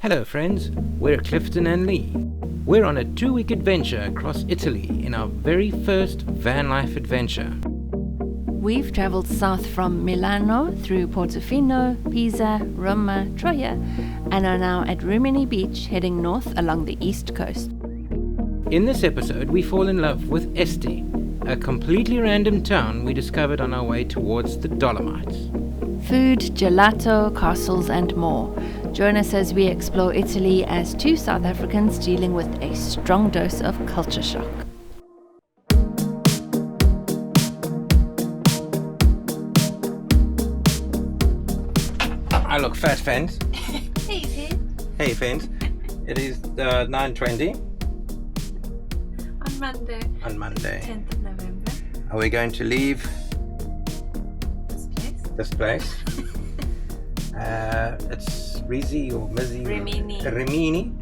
Hello friends, we're Clifton and Lee. We're on a 2-week adventure across Italy in our very first van life adventure. We've travelled south from Milano through Portofino, Pisa, Roma, Troia, and are now at Rimini Beach heading north along the east coast. In this episode we fall in love with Este, a completely random town we discovered on our way towards the Dolomites. Food, gelato, castles and more. Join us as we explore Italy as two South Africans dealing with a strong dose of culture shock. I look fat, friends. Hey, Finn. Hey, friends. It is 9:20 On Monday. 10th of November. Are we going to leave this place? It's Rimini or Rimini,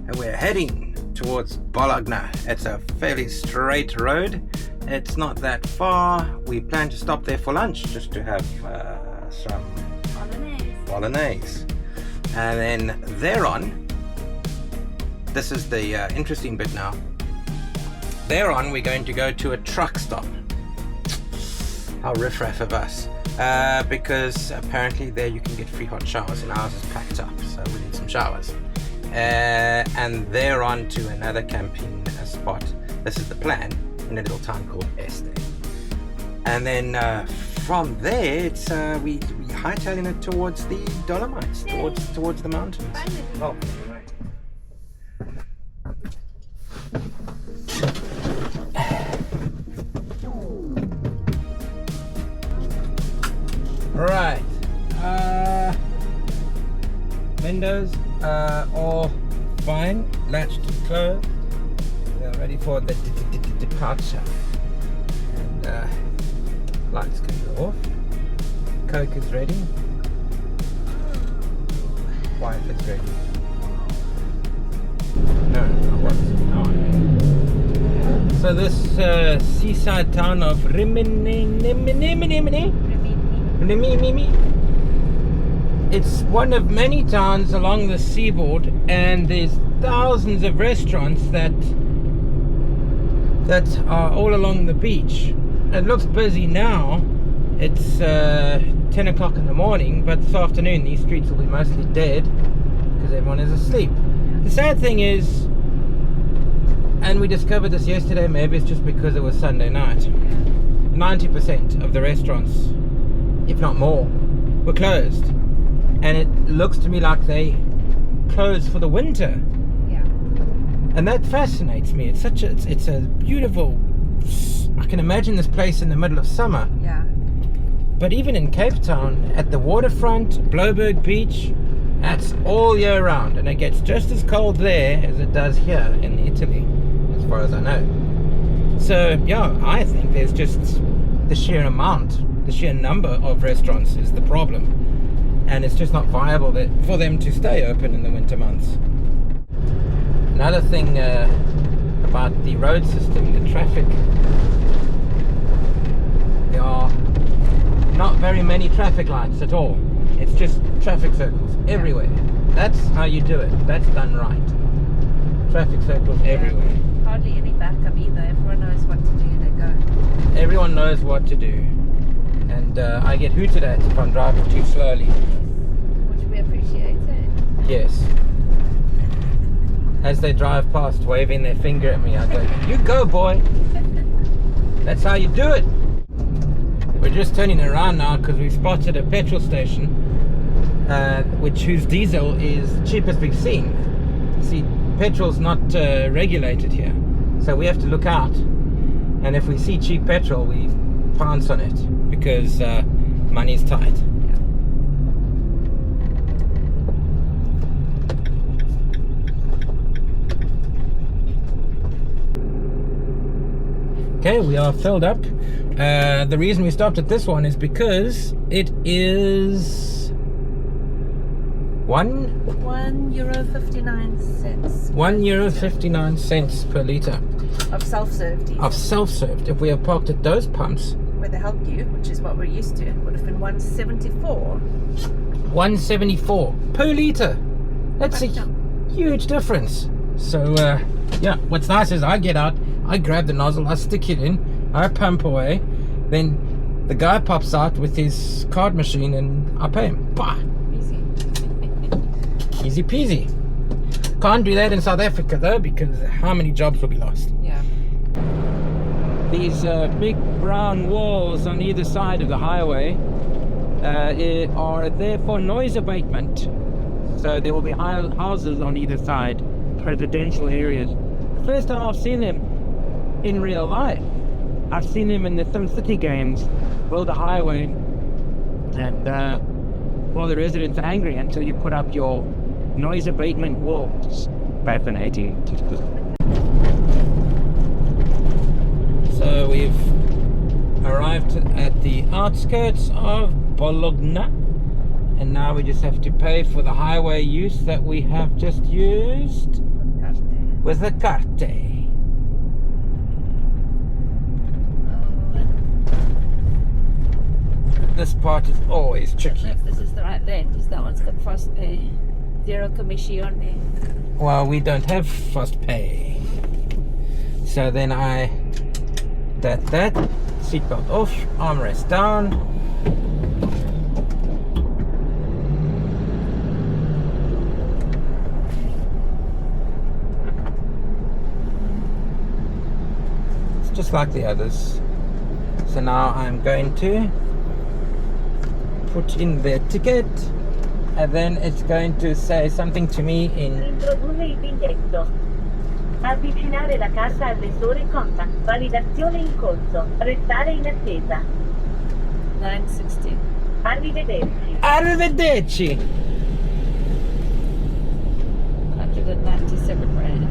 and we're heading towards Bologna. It's a fairly straight road. It's not that far. We plan to stop there for lunch just to have some bolognese, and then thereon, this is the interesting bit now. Thereon, we're going to go to a truck stop. How riffraff of us. Because apparently there you can get free hot showers and ours is packed up, so we need some showers. And they're on to another camping spot. This is the plan, in a little town called Este. And then from there, it's we hightailing it towards the Dolomites, towards the mountains. Oh, right. Windows all fine, latched closed. We are ready for the departure. And lights can go off. Coke is ready. Wife is ready. No, I wasn't. No. So this seaside town of Rimini, it's one of many towns along the seaboard, and there's thousands of restaurants that are all along the beach. It looks busy now. It's 10 o'clock in the morning, but this afternoon these streets will be mostly dead because everyone is asleep. The sad thing is, and we discovered this yesterday, maybe it's just because it was Sunday night, 90% of the restaurants, if not more, were closed. And it looks to me like they closed for the winter. Yeah. And that fascinates me. It's a beautiful, I can imagine this place in the middle of summer. Yeah. But even in Cape Town, at the waterfront, Bloberg Beach, that's all year round, and it gets just as cold there as it does here in Italy, as far as I know. So yeah, I think there's just the sheer number of restaurants is the problem, and it's just not viable for them to stay open in the winter months. Another thing about the road system, the traffic, there are not very many traffic lights at all. It's just traffic circles everywhere. That's how you do it. That's done right. Traffic circles everywhere. Hardly any backup either. Everyone knows what to do. They go. Everyone knows what to do. And I get hooted at if I'm driving too slowly. Which we appreciate it. Yes. As they drive past, waving their finger at me, I go, "You go, boy." That's how you do it. We're just turning around now because we've spotted a petrol station, whose diesel is the cheapest we've seen. See, petrol's not regulated here, so we have to look out. And if we see cheap petrol, we pounce on it because money's tight. Okay, we are filled up. The reason we stopped at this one is because it is €1.59. €1.59 per litre. Of self-serve diesel. Of self-served. If we have parked at those pumps, where they helped you, which is what we're used to, it would have been 174. 174 per litre. That's a huge difference. So yeah, what's nice is I get out, I grab the nozzle, I stick it in, I pump away, then the guy pops out with his card machine and I pay him. Bah! Easy. Easy peasy. Can't do that in South Africa though, because how many jobs will be lost? Yeah. These big brown walls on either side of the highway are there for noise abatement. So there will be houses on either side, residential areas. First time I've seen them in real life. I've seen them in the SimCity games, build a highway, and well, the residents are angry until you put up your noise abatement walls. Fascinating. So we've arrived at the outskirts of Bologna, and now we just have to pay for the highway use that we have just used with the carte. This part is always tricky. If this is the right lane, because that one's got fast pay. Zero commissione. Well, we don't have fast pay. So then that, seatbelt off, armrest down. It's just like the others. So now I'm going to put in the ticket, and then it's going to say something to me in Introdurre il biglietto. Avvicinare la cassa al lettore conta. Validazione in corso. Restare in attesa. 960. Arrivederci. Arrivederci. 197 rand.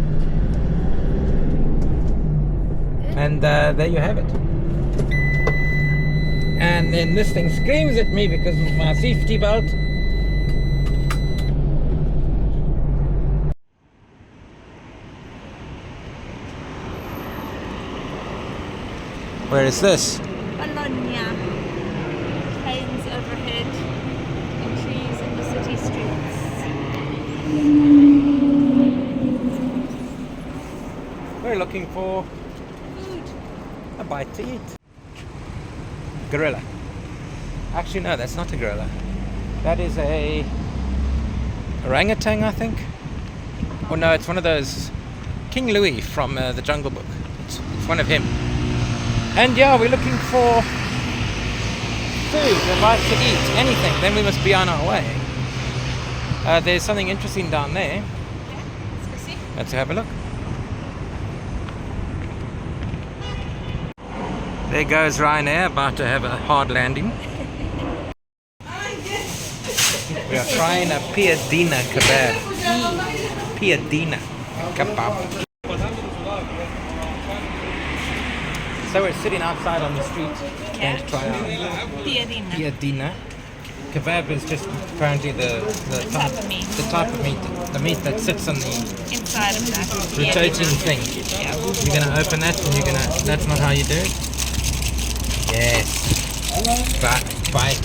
And there you have it. And then this thing screams at me because of my safety belt. Where is this? Bologna. Planes overhead and trees in the city streets. We're looking for Food. a bite to eat. Gorilla. Actually, no, that's not a gorilla. That is a orangutan, I think. Oh no, it's one of those King Louis from the Jungle Book. It's one of him. And yeah, we're looking for food, a bite to eat, anything. Then we must be on our way. There's something interesting down there. Yeah, let's go see. Let's have a look. There goes Ryanair, about to have a hard landing. We are trying a piadina kebab. Piadina kebab. So we're sitting outside on the street going to try our piadina. Kebab is just apparently the type of meat. The meat that sits on the Inside of that. rotating thing. Yeah. You're gonna open that and you're gonna. That's not how you do it. Yes. Bite.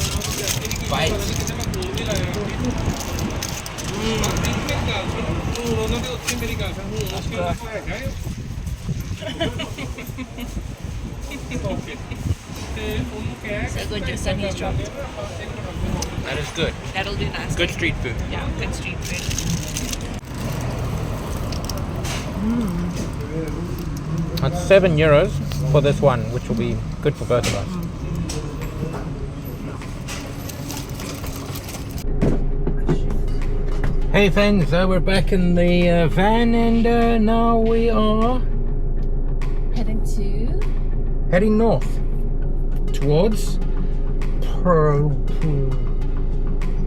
So good, your sunny's dropped. That is good. That'll do nice. Good street food. Yeah, good street food. That's €7 for this one, which will be good for both of us. Hey friends, so we're back in the van, and now we are heading north towards Petrol.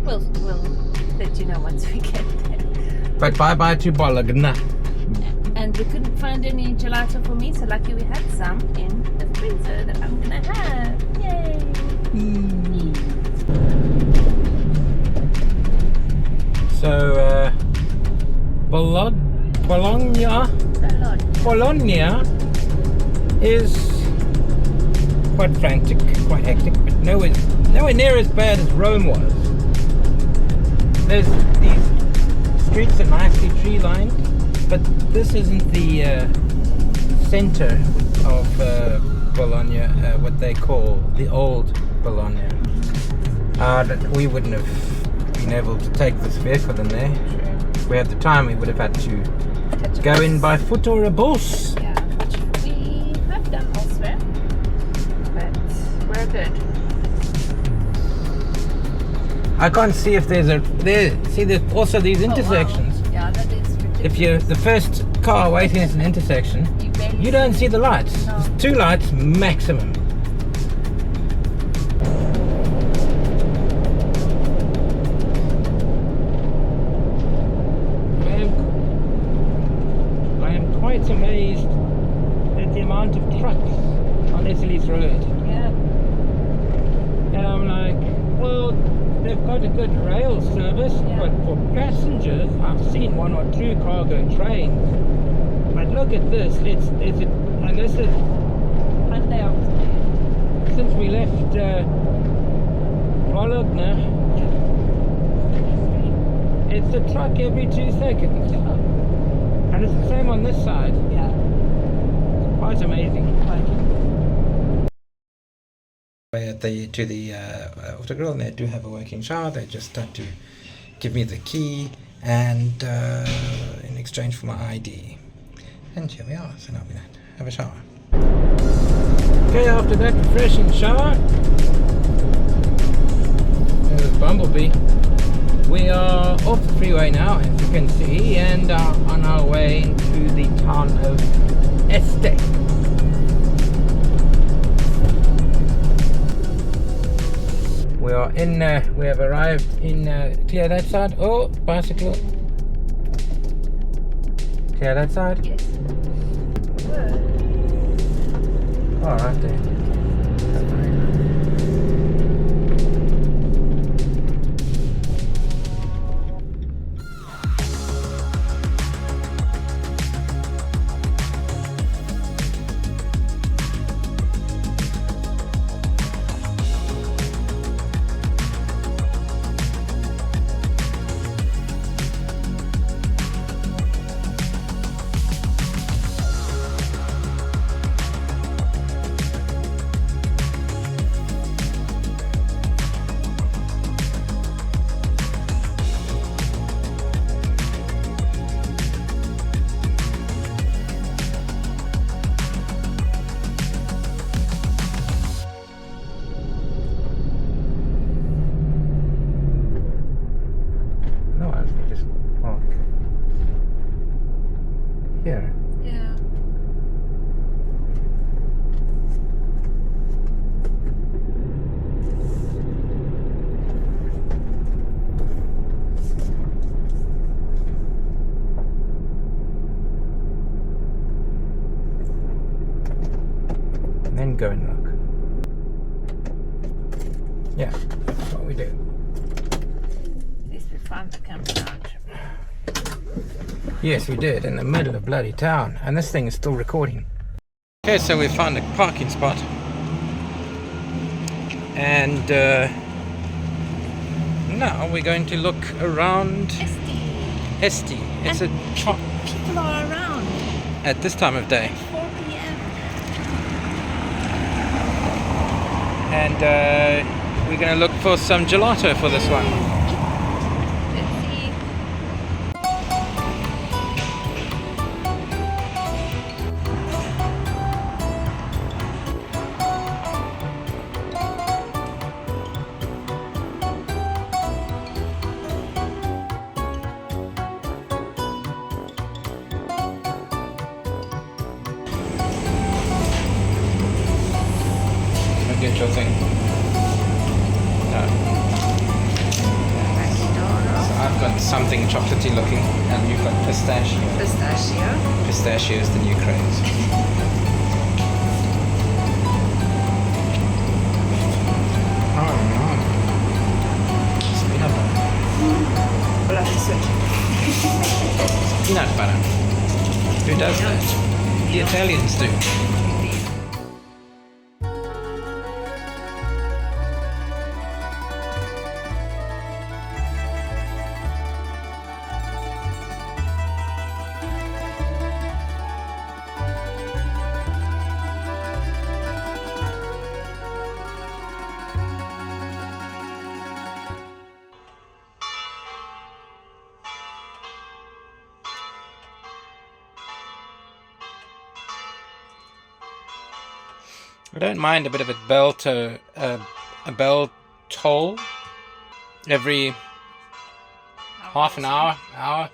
We'll let you know once we get there. But bye to Bologna. And we couldn't find any gelato for me, so lucky we had some in the freezer that I'm gonna have. Yay! So Bologna is quite frantic, quite hectic, but nowhere near as bad as Rome was. There's these streets are nicely tree lined, but this isn't the center of Bologna, what they call the old Bologna. We wouldn't have been able to take this vehicle in there. If we had the time, we would have had to go in by foot or a bus. Yeah, which we have done elsewhere, but we're good. I can't see if there's there's also these intersections. Oh, wow. Yeah, that is ridiculous. If you're the first car waiting at an intersection, you don't see the lights. No. There's 2 lights maximum. I am quite amazed at the amount of trucks on Italy's road. Yeah. And I'm like, well, they've got a good rail service, but for passengers, I've seen 1 or 2 cargo trains. But look at this, and this is, since we left Bologna, it's a truck every 2 seconds. And it's the same on this side. Yeah. Quite amazing. To the autogrill, and they do have a working shower. They just had to give me the key and in exchange for my ID. And here we are, so now we have a shower. Okay, after that refreshing shower, there's Bumblebee. We are off the freeway now, as you can see, and are on our way to the town of Este. We are in, we have arrived in, clear that side. Oh, bicycle. Clear that side? Yes. Oh, right there. Here. Yeah. And then go and look. Yeah, that's what we do. At least we found the campground. Yes, we did, in the middle of bloody town, and this thing is still recording. Okay, so we found a parking spot, and now we're going to look around Este. It's People are around at this time of day, 4 p.m. and we're going to look for some gelato for this one. Let's see. Get your thing. No. So I've got something chocolatey looking, and you've got pistachio. Pistachio. Pistachio is the new craze. Oh no. It's peanut butter. Peanut butter. Who does that? The Italians do. I don't mind a bit of a bell toll every half an hour,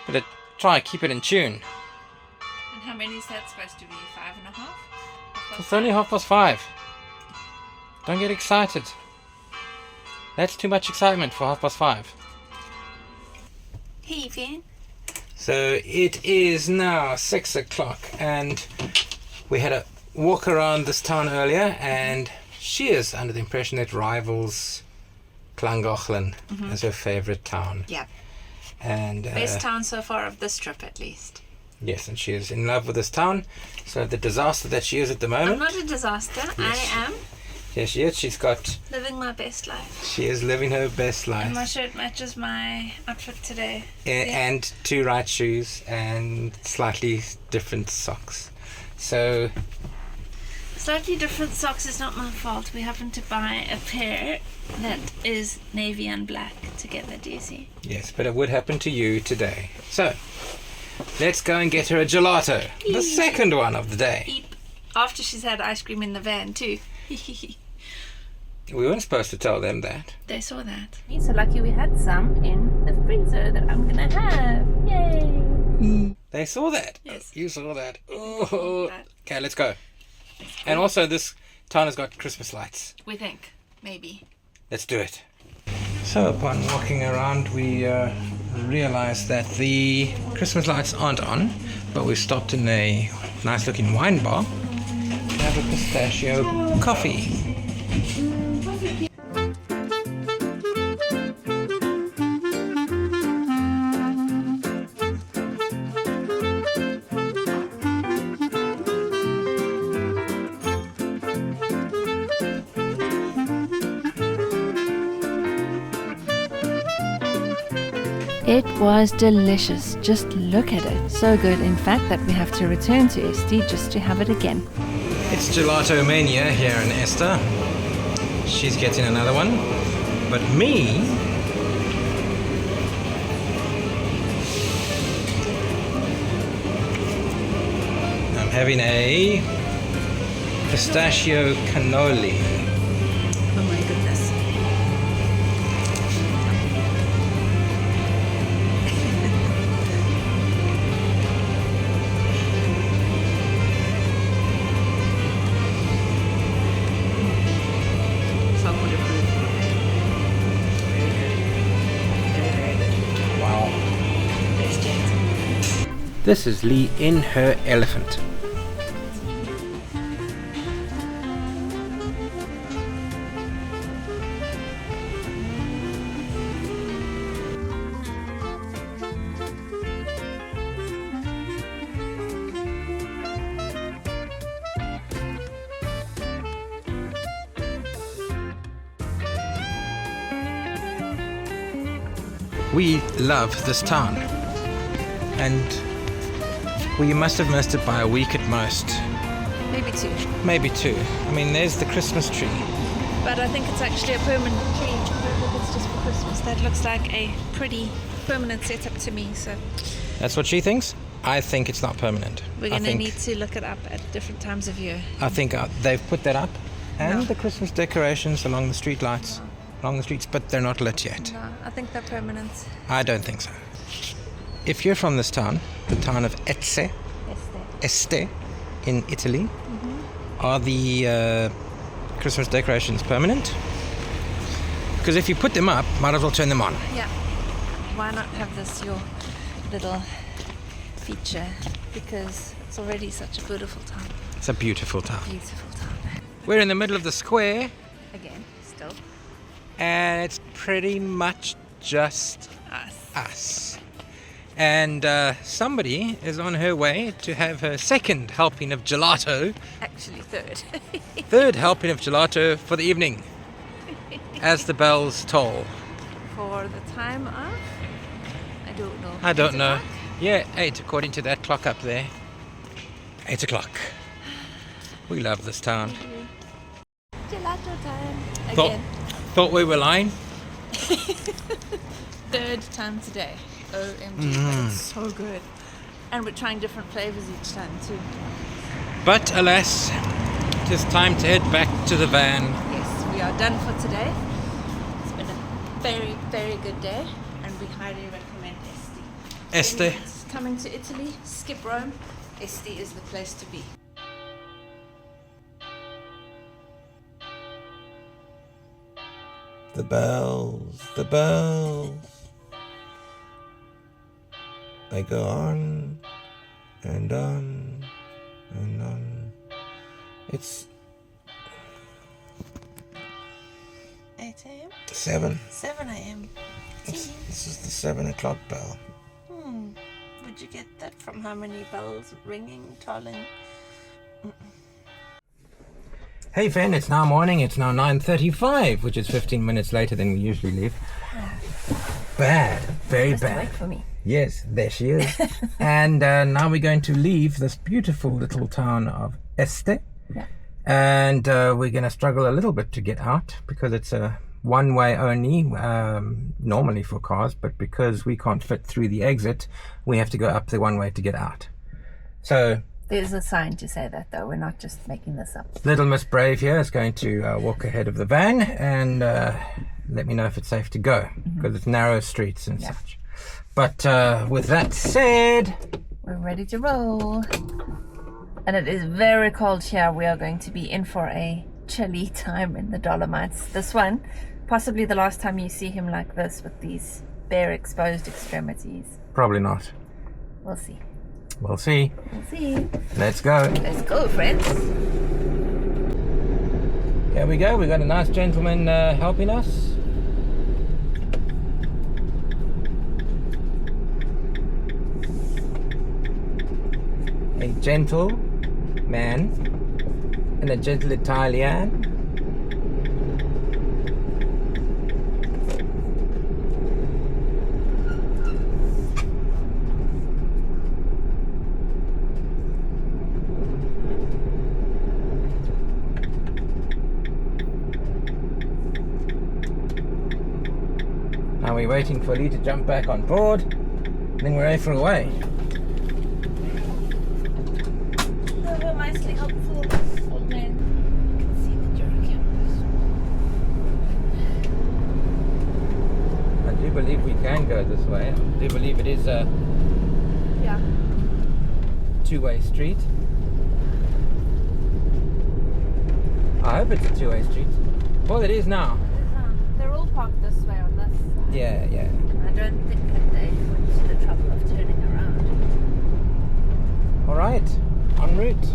but try and keep it in tune. And how many is that supposed to be? 5.5? It's only 5:30. Don't get excited. That's too much excitement for 5:30. Hey, Finn. So it is now 6 o'clock, and we had a walk around this town earlier, and she is under the impression that rivals Llangollen as her favourite town. Yeah. And best town so far of this trip, at least. Yes, and she is in love with this town. So the disaster that she is at the moment. I'm not a disaster. Yes. I am Yes, she is. She's got. living my best life. She is living her best life. And my shirt matches my outfit today. And 2 right shoes and slightly different socks. So. Slightly different socks is not my fault. We happened to buy a pair that is navy and black together, do you see? Yes, but it would happen to you today. So, let's go and get her a gelato. The second one of the day. Eep. After she's had ice cream in the van too. We weren't supposed to tell them that. They saw that. So lucky we had some in the freezer that I'm gonna have. Yay! They saw that. Yes. You saw that. Oh. Okay, let's go. And also, this town has got Christmas lights. We think. Maybe. Let's do it. So upon walking around, we realized that the Christmas lights aren't on, but we stopped in a nice looking wine bar to have a pistachio coffee. It was delicious. Just look at it. So good, in fact, that we have to return to Este just to have it again. It's Gelato Mania here in Este. She's getting another one. But me... I'm having a pistachio cannoli. Oh my goodness. This is Lee in her elephant. We love this town, and we must have missed it by a week at most. Maybe 2. Maybe 2. I mean, there's the Christmas tree. But I think it's actually a permanent tree. I think it's just for Christmas. That looks like a pretty permanent setup to me. So That's what she thinks. I think it's not permanent. We're going to need to look it up at different times of year. I think they've put that up. And the Christmas decorations along the street lights. Along the streets, but they're not lit yet. No, I think they're permanent. I don't think so. If you're from this town, the town of Este in Italy, are the Christmas decorations permanent? Because if you put them up, might as well turn them on. Yeah. Why not have this your little feature? Because it's already such a beautiful town. It's a beautiful town. Beautiful town. We're in the middle of the square. Again, still. And it's pretty much just us. And somebody is on her way to have her second helping of gelato. Actually, third. Third helping of gelato for the evening, as the bells toll. For the time of? I don't know. Yeah, 8 according to that clock up there. 8 o'clock. We love this town. Gelato time. Again. Thought we were lying? Third time today. OMG, but it's so good. And we're trying different flavors each time too. But alas, it is time to head back to the van. Yes, we are done for today. It's been a very, very good day, and we highly recommend Este. Este. Coming to Italy, skip Rome. Este is the place to be. The bells, the bells. They go on and on and on. It's 8 a.m. 7. 7 a.m. This is the 7 o'clock bell. Would you get that from how many bells ringing, tolling? Hey Fen, it's now morning. It's now 9:35, which is 15 minutes later than we usually leave. Bad, very Just bad. wait for me. Yes, there she is. And now we're going to leave this beautiful little town of Este. Yeah. And we're going to struggle a little bit to get out because it's a one-way only, normally for cars, but because we can't fit through the exit, we have to go up the one way to get out. So There's a sign to say that, though. We're not just making this up. little Miss Brave here is going to walk ahead of the van and let me know if it's safe to go, because it's narrow streets and such. But with that said, We're ready to roll. And it is very cold here. We are going to be in for a chilly time in the Dolomites. This one, possibly the last time you see him like this with these bare exposed extremities. probably not. We'll see. We'll see. We'll see. Let's go. Let's go, friends. Here we go. We got a nice gentleman helping us. A gentle man and a gentle Italian. Now we're waiting for Lee to jump back on board, then we're ready for away. Oh, nicely helpful, old man. You can see that you're on campus. I do believe we can go this way. I do believe it is a two-way street. I hope it's a two-way street. Well, it is now. They're all parked this way on this side. Yeah, yeah. I don't think that they went to the trouble of turning around. All right, en route.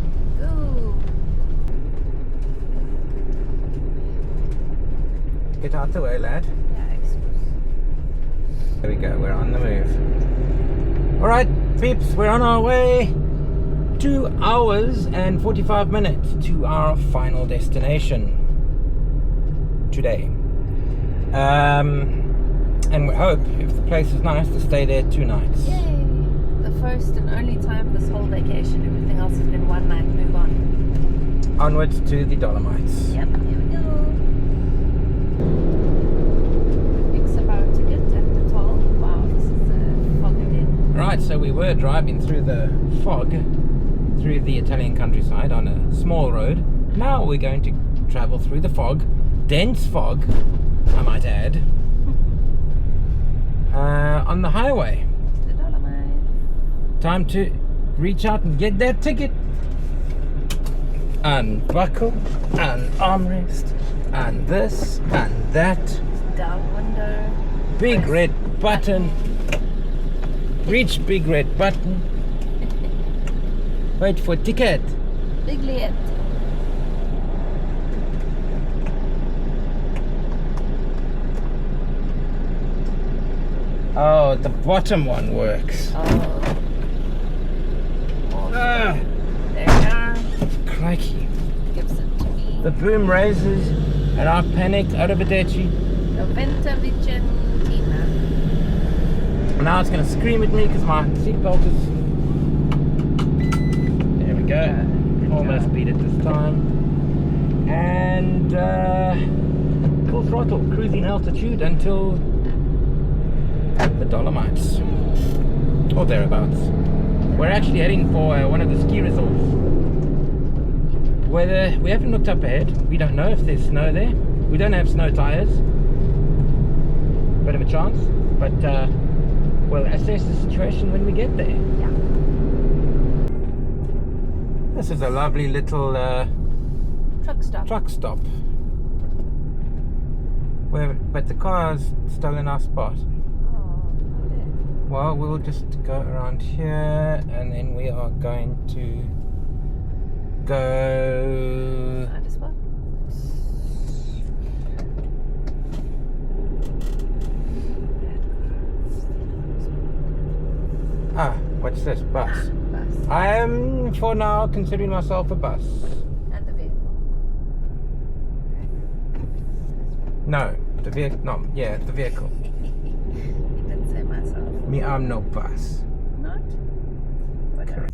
Ooh. Get out the way, lad. Yeah, excuse. There we go, we're on the move. All right, peeps, we're on our way. 2 hours and 45 minutes to our final destination today. And we hope, if the place is nice, to stay there 2 nights. Yay! The first and only time this whole vacation. Everything else has been one night. Move on. Onwards to the Dolomites. Yep, here we go. Nick's about to get at Petrol. Wow, this is a foggy day. Right, so we were driving through the fog, through the Italian countryside on a small road. Now we're going to travel through the fog, dense fog, I might add, on the highway. The Dolomites. Time to reach out and get that ticket. Unbuckle, and armrest, and this, and that. Down window. Big red button. Reach big red button. Wait for ticket. Big lit. Oh, the bottom one works. Oh. Ah, There you are. crikey. Gives it to me. The boom raises and I panicked. Arrivederci. Noventa Vicentina. Now it's going to scream at me because my seatbelt is... There we go. Almost beat it this time. And full throttle, cruising altitude until the Dolomites. Or thereabouts. We're actually heading for one of the ski resorts. Weather, we haven't looked up ahead. We don't know if there's snow there. We don't have snow tires. Bit of a chance, but we'll assess the situation when we get there. Yeah. This is a lovely little Truck stop. But the car's stolen our spot. Oh, okay. Well, we'll just go around here, and then we are going to go. Find a spot. What's this? Bus. Bus. I am, for now, considering myself a bus. And the vehicle. No, the vehicle. No, yeah, the vehicle. You didn't say myself. Me, I'm no bus. Not? Whatever.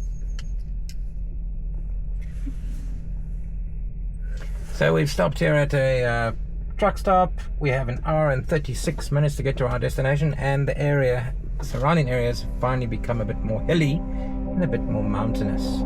So we've stopped here at a truck stop. We have an hour and 36 minutes to get to our destination, and the area, surrounding areas, finally become a bit more hilly and a bit more mountainous.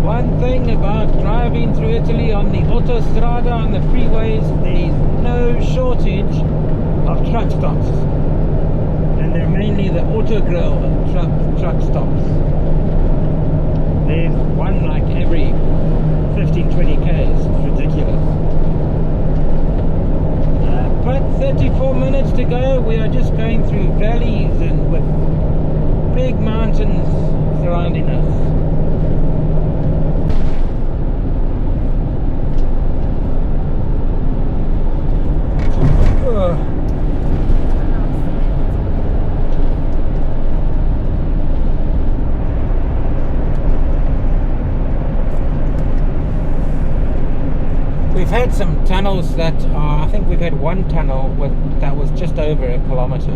One thing about driving through Italy on the autostrada, on the freeways, there is no shortage of truck stops, and they're mainly the autogrill truck stops. There's one like every 15-20 k's. It's ridiculous. But 34 minutes to go. We are just going through valleys and with big mountains surrounding us. We've had some tunnels that are, I think we've had one tunnel that was just over a kilometer.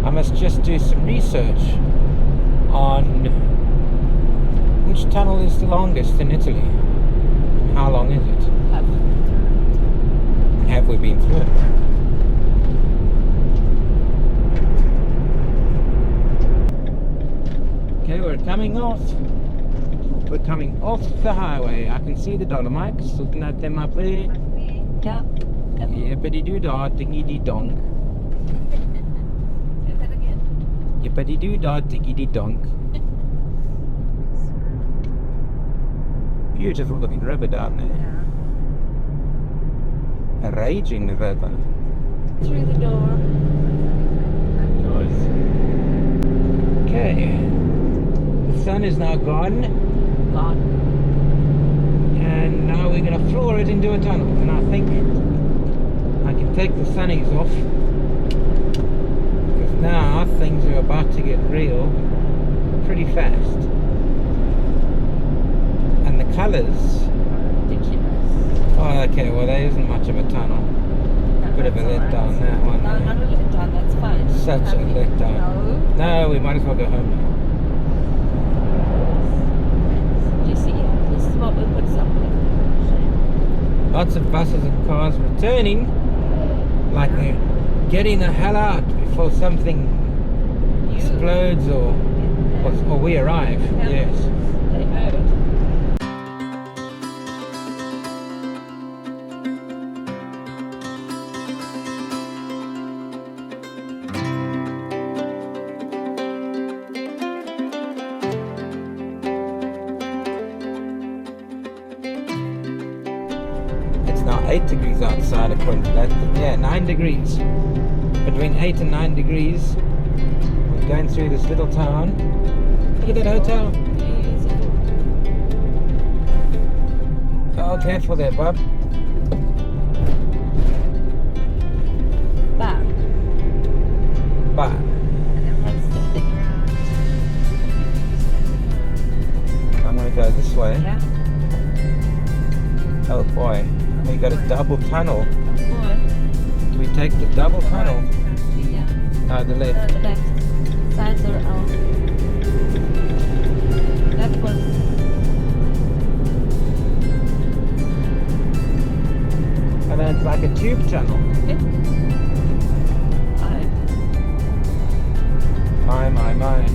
I must just do some research on which tunnel is the longest in Italy. How long is it? Have we been through it? Okay, we're coming off. We're coming off the highway. I can see the Dolomites, looking at them up there. Yeah. Yippity-doo-dah, dingy-dee-donk. Say that again? Yippity-doo-dah, dingy-dee-donk. Beautiful looking river down there. Yeah. A raging river. Through the door. Okay. The sun is now gone. Gone. And now we're going to floor it into a tunnel. And I think I can take the sunnies off. Because now things are about to get real pretty fast. And the colours. Ridiculous. Oh, okay, well there isn't much of a tunnel. No, Bit of a that's letdown, alright. that one. No, not a letdown, that's fine. Such a letdown. No, we might as well go home now. Do you see? This is what we put something. Lots of buses and cars returning, like they're getting the hell out before something explodes or we arrive. Yeah. Yes. They heard. It's now 8 degrees outside according to that. Yeah, 9 degrees. Between 8 and 9 degrees. We're going through this little town. Look at that hotel. Oh, careful there, bub. Bar. Bar. And everyone's standing around. I'm going to go this way. Yeah. Oh boy, we got a double tunnel. Or, Do we take the double tunnel? yeah. The left. The left. Sides are out. That was. And then it's like a tube tunnel. My.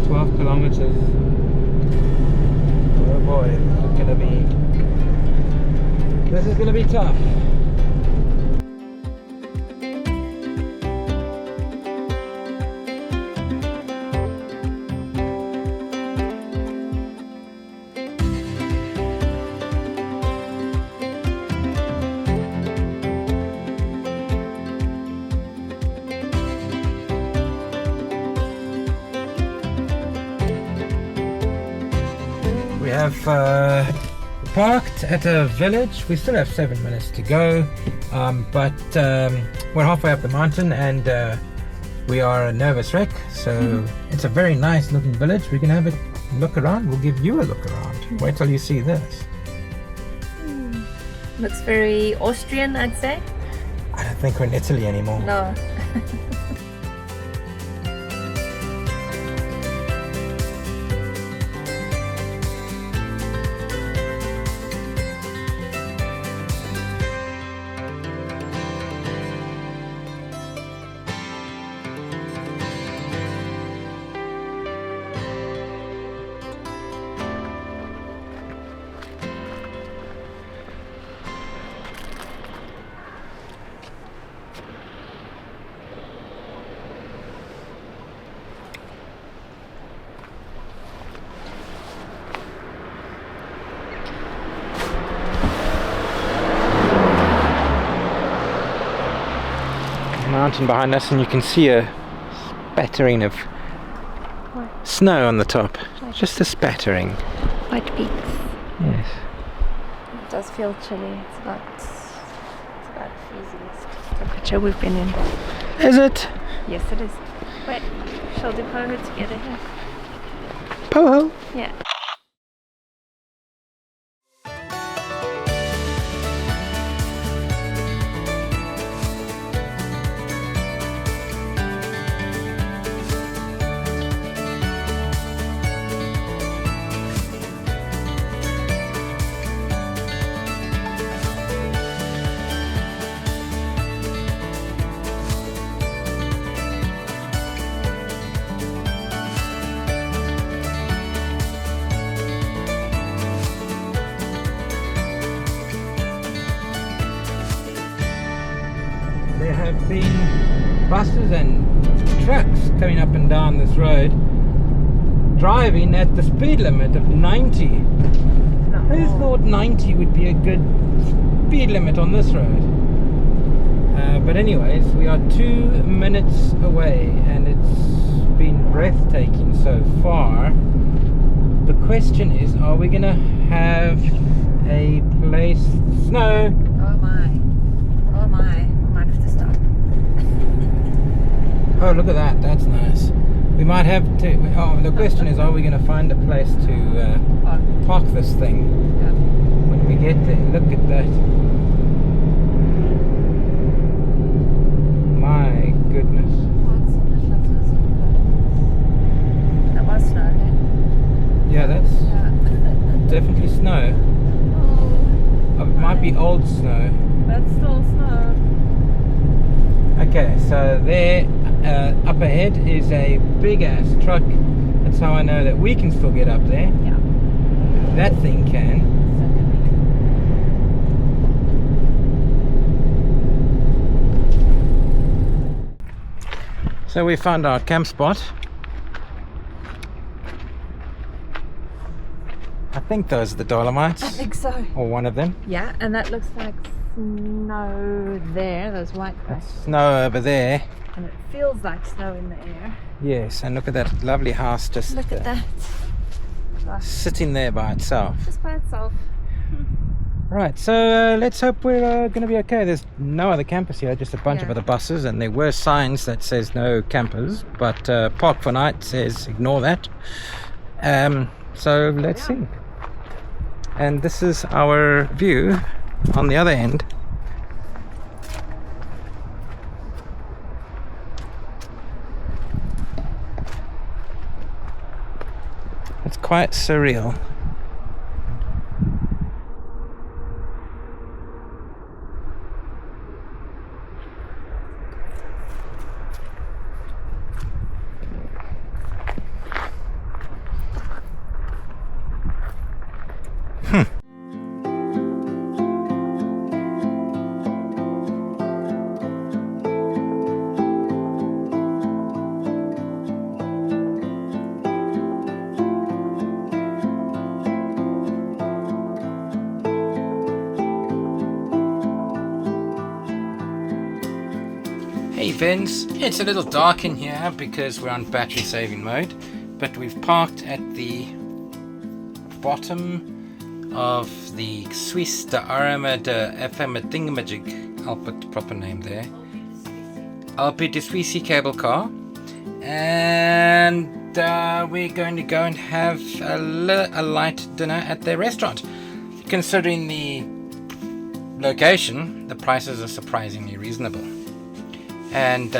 12 kilometers. Oh boy, this is gonna be tough. We have parked at a village. We still have 7 minutes to go, but we're halfway up the mountain and we are a nervous wreck. So it's a very nice looking village. We can have a look around. We'll give you a look around. Wait till you see this. Looks very Austrian, I'd say. I don't think we're in Italy anymore. No. Mountain behind us, and you can see a spattering of snow on the top. Just a spattering. White peaks. Yes. It does feel chilly. It's about freezing temperature we've been in. Is it? Yes, it is. Wait, shall we put it together here? Poho. Yeah. There have been buses and trucks coming up and down this road driving at the speed limit of 90. Who thought 90 would be a good speed limit on this road? But anyways, we are 2 minutes away and it's been breathtaking so far. The question is, are we gonna have a place? Snow! Oh my. Oh my. We might have to stop. Oh, look at that, that's nice. We might have to. Oh, the question is, are we gonna find a place to park this thing when we get there? Look at that. My goodness. That was snow, eh? Yeah, that's definitely snow. Oh, It might be old snow. that's still snow. Okay, so there, up ahead is a big ass truck. That's how I know that we can still get up there. Yeah. That thing can. So we found our camp spot. I think those are the Dolomites. I think so. Or one of them. Yeah, and that looks like snow there, those white That's cracks. snow over there. And it feels like snow in the air. Yes, and look at that lovely house just Look at that. Gosh, sitting there by itself. just by itself. Right, so let's hope we're going to be okay. There's no other campers here, just a bunch of Yeah. other buses, and there were signs that says no campers, but Park for Night says ignore that. So let's see. And this is our view on the other end. It's quite surreal. Hey Vince, it's a little dark in here because we're on battery saving mode, but we've parked at the bottom of the Suisse de Arme de FM Dingamajig. I'll put the proper name there. Alpe de Suisse cable car, and we're going to go and have a light dinner at their restaurant. Considering the location, the prices are surprisingly reasonable. And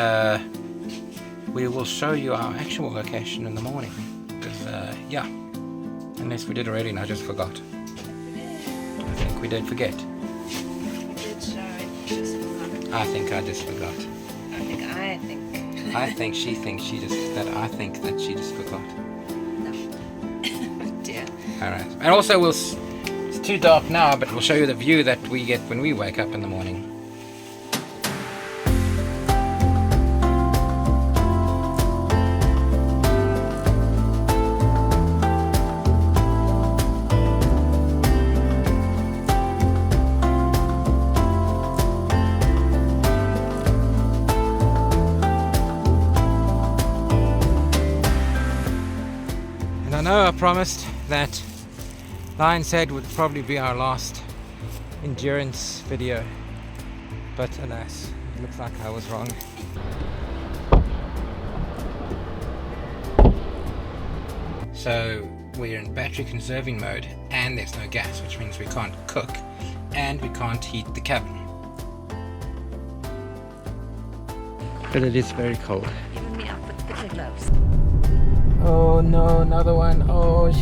we will show you our actual location in the morning. Because, yeah, unless we did already and I just forgot. I think we did forget. We did show it, just forgot. I think I just forgot. I think she thinks she just, I think that she just forgot. No. Dear. Alright. And also it's too dark now, but we'll show you the view that we get when we wake up in the morning. I know I promised that Lion's Head would probably be our last endurance video, but alas, it looks like I was wrong. So we're in battery conserving mode and there's no gas, which means we can't cook and we can't heat the cabin. But it is very cold. Even me up with the gloves. Oh no, another one. Oh, I'm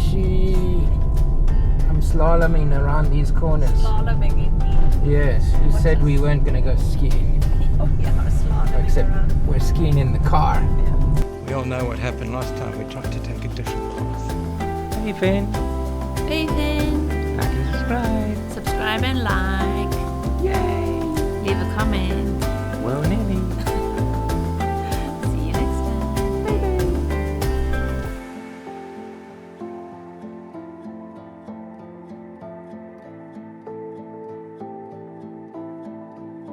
slaloming around these corners. Slaloming indeed. Yes, you said we weren't going to go skiing. Oh yeah, slaloming Except around. we're skiing in the car. Yeah. We all know what happened last time. We tried to take a different path. Hey Finn. Hey Finn. Like and subscribe. Subscribe and like. Yay!